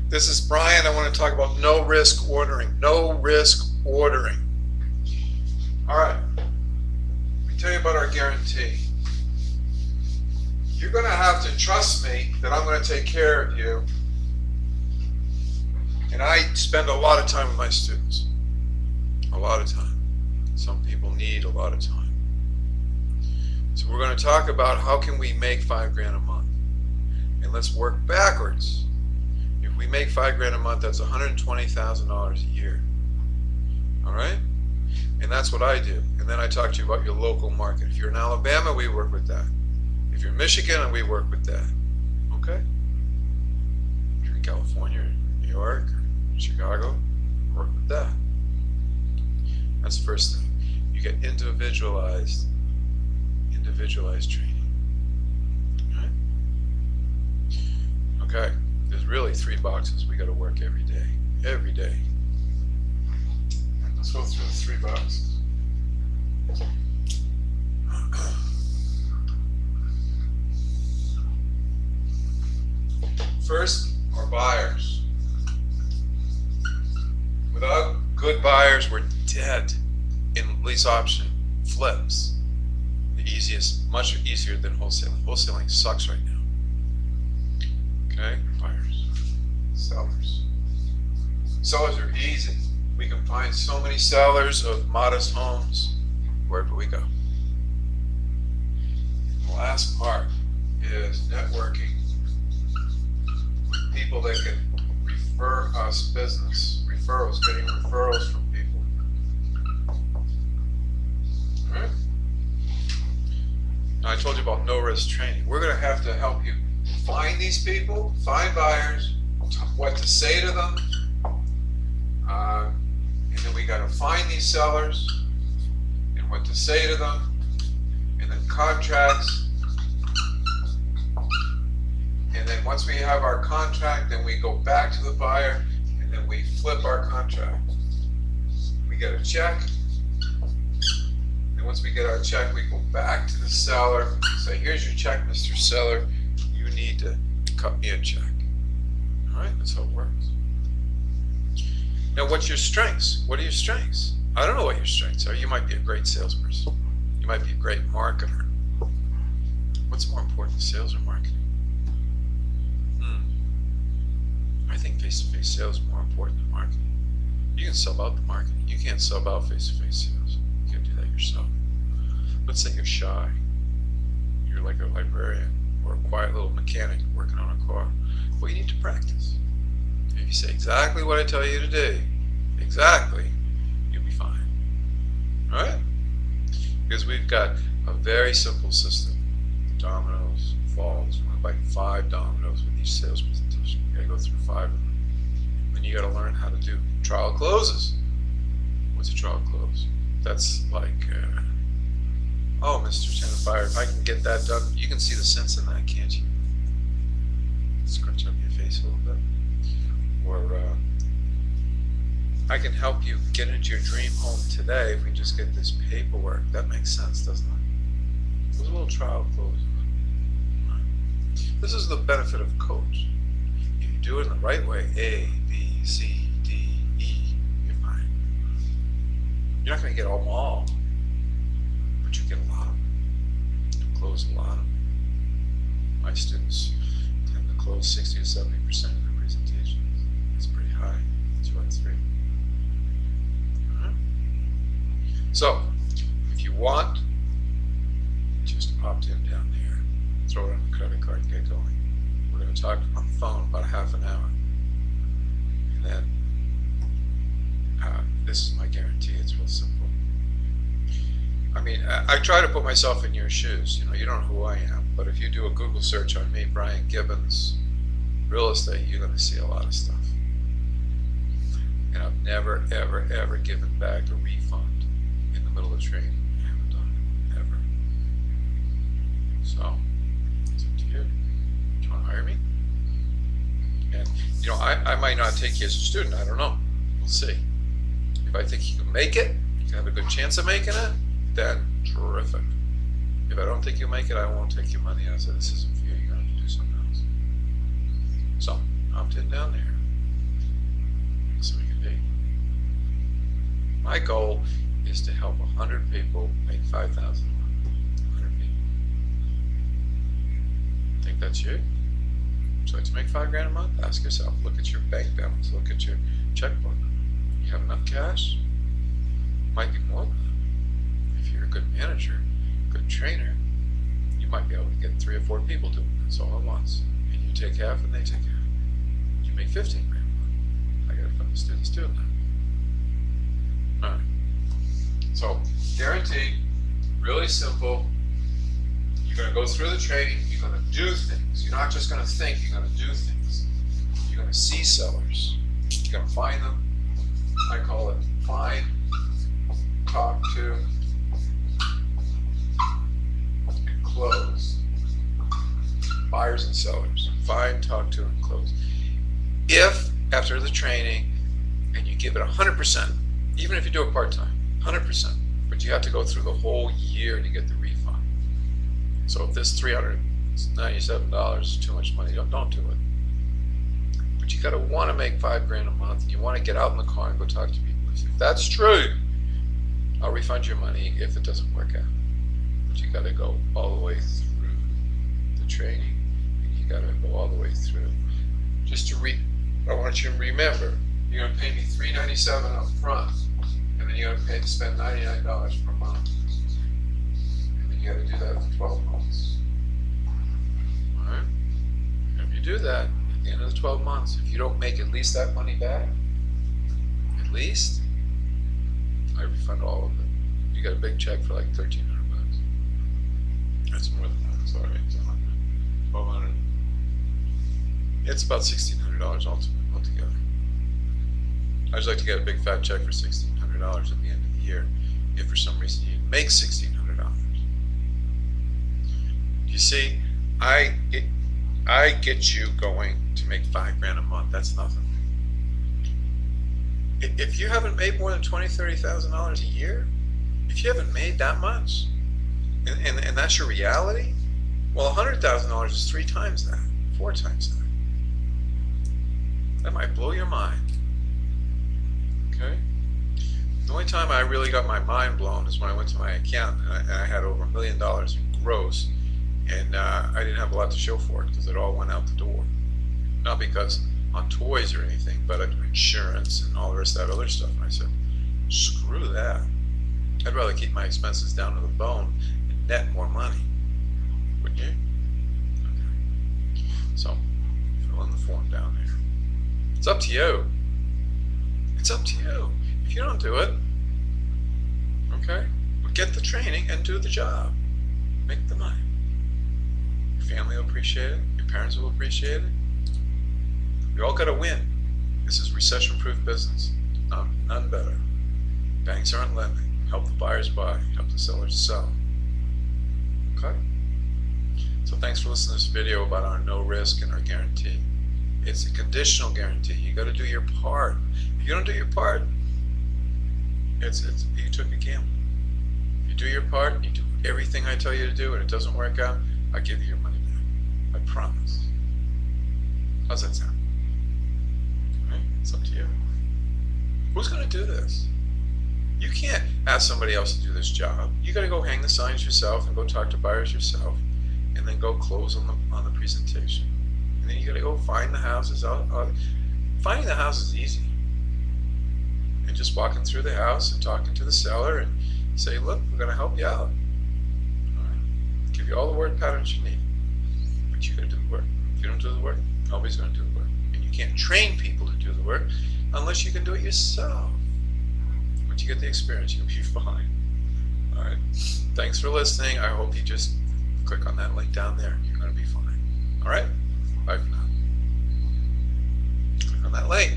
This is Brian. I want to talk about no risk ordering. No risk ordering. All right. Let me tell you about our guarantee. You're going to have to trust me that I'm going to take care of you. And I spend a lot of time with my students. A lot of time. Some people need a lot of time. So we're going to talk about how can we make $5,000 a month. And let's work backwards. If we make $5,000 a month, that's $120,000 a year. All right? And that's what I do. And then I talk to you about your local market. If you're in Alabama, we work with that. If you're in Michigan, and we work with that. Okay? If you're in California, or New York, or Chicago, work with that. That's the first thing. You get individualized training. All right? Okay. There's really 3 boxes we got to work every day. Every day. Let's go through the 3 boxes. First are buyers. Without good buyers, we're dead in lease option flips. The easiest, much easier than wholesaling. Wholesaling sucks right now. Okay, buyers, sellers. Sellers are easy. We can find so many sellers of modest homes wherever we go. The last part is networking with people that can refer us business. Referrals, getting referrals from people. All right? Now I told you about no risk training. We're going to have to help you find these people, find buyers, what to say to them, and then we got to find these sellers and what to say to them, and then contracts. And then once we have our contract, then we go back to the buyer, and then we flip our contract. We get a check, and once we get our check, we go back to the seller and say, here's your check, Mr. Seller. You need to cut me a check. All right, that's how it works. Now, what's your strengths? What are your strengths? I don't know what your strengths are. You might be a great salesperson. You might be a great marketer. What's more important, sales or marketing? I think face-to-face sales is more important than marketing. You can sub out the marketing. You can't sub out face-to-face sales. You can't do that yourself. Let's say you're shy. You're like a librarian or a quiet little mechanic working on a car. Well, you need to practice. If you say exactly what I tell you to do, exactly, you'll be fine. All right? Because we've got a very simple system. Dominoes, falls. We're going to buy 5 dominoes with each sales presentation. You got to go through 5 of them. Then you got to learn how to do trial closes. What's a trial close? That's like, oh, Mr. Tenenbaum, if I can get that done, you can see the sense in that, can't you? Scrunch up your face a little bit. Or I can help you get into your dream home today if we just get this paperwork. That makes sense, doesn't it? It was a little trial close. This is the benefit of coach. If you do it in the right way, A, B, C, D, E, you're fine. You're not going to get them all, but you get a lot of them. You close a lot of them. My students tend to close 60 to 70% of their presentations. That's pretty high. 2 out of 3. So, if you want, just opt in down there, throw it on the credit card, and get going. We're going to talk on the phone about a half an hour. And then, this is my guarantee. It's real simple. I mean, I try to put myself in your shoes. You know, you don't know who I am, but if you do a Google search on me, Brian Gibbons, real estate, you're going to see a lot of stuff. And I've never, ever, ever given back a refund in the middle of training. I haven't done it, ever. So, it's up to you. Do you want to hire me? And, you know, I might not take you as a student. I don't know. We'll see. If I think you can make it, you have a good chance of making it, then terrific. If I don't think you'll make it, I won't take your money. I said, this isn't for you. You're going to have to do something else. So, opt in down there. My goal is to help 100 people make $5,000 a month. 100 people. Think that's you? Would you like to make $5,000 a month? Ask yourself. Look at your bank balance. Look at your checkbook. You have enough cash? Might be more than that. If you're a good manager, good trainer, you might be able to get 3 or 4 people doing this all at once. And you take half and they take half. You make $15,000 a month. I got a couple of students doing that. Alright. So, guaranteed, really simple. You're going to go through the training, you're going to do things. You're not just going to think, you're going to do things. You're going to see sellers. You're going to find them. I call it find, talk to, and close. Buyers and sellers. Find, talk to, and close. If, after the training, and you give it 100%, even if you do it part-time, 100%, but you have to go through the whole year to get the refund. So if this $397 is too much money, don't do it. But you gotta want to make $5,000 a month, and you want to get out in the car and go talk to people. If that's true, I'll refund your money if it doesn't work out. But you gotta go all the way through the training, and you gotta go all the way through. Just to I want you to remember, you're gonna pay me $397 up front, and then you're gonna spend $99 per month. And then you gotta do that for 12 months. Alright? If you do that, at the end of the 12 months, if you don't make at least that money back, at least, I refund all of it. You got a big check for like $1,300. That's more than that, sorry, it's 100, 1,200. It's about $1,600 altogether. I'd just like to get a big fat check for $1,600 at the end of the year, if for some reason you make $1,600. You see, I get you going to make $5,000 a month. That's nothing. If you haven't made more than $20,000, $30,000 a year, if you haven't made that much, and that's your reality, well, $100,000 is 3 times that, 4 times that. That might blow your mind. Okay? The only time I really got my mind blown is when I went to my accountant and I had over $1 million in gross, and I didn't have a lot to show for it because it all went out the door. Not because on toys or anything, but insurance and all the rest of that other stuff. And I said, screw that. I'd rather keep my expenses down to the bone and net more money. Wouldn't you? Okay. So, fill in the form down there. It's up to you. It's up to you. If you don't do it, okay, well, get the training and do the job. Make the money. Your family will appreciate it. Your parents will appreciate it. We all got to win. This is recession-proof business. None better. Banks aren't lending. Help the buyers buy. Help the sellers sell. Okay? So thanks for listening to this video about our no risk and our guarantee. It's a conditional guarantee. You got to do your part. If you don't do your part, you took a gamble. If you do your part, you do everything I tell you to do, and it doesn't work out, I'll give you your money back. I promise. How's that sound? Right? It's up to you. Who's going to do this? You can't ask somebody else to do this job. You got to go hang the signs yourself and go talk to buyers yourself, and then go close on the presentation. And then you got to go find the houses. Finding the house is easy. And just walking through the house and talking to the seller and say, look, we're going to help you out. All right. Give you all the word patterns you need. But you got to do the work. If you don't do the work, nobody's going to do the work. And you can't train people to do the work unless you can do it yourself. Once you get the experience, you'll be fine. All right. Thanks for listening. I hope you just click on that link down there. You're going to be fine. All right. Bye for now. Click on that link.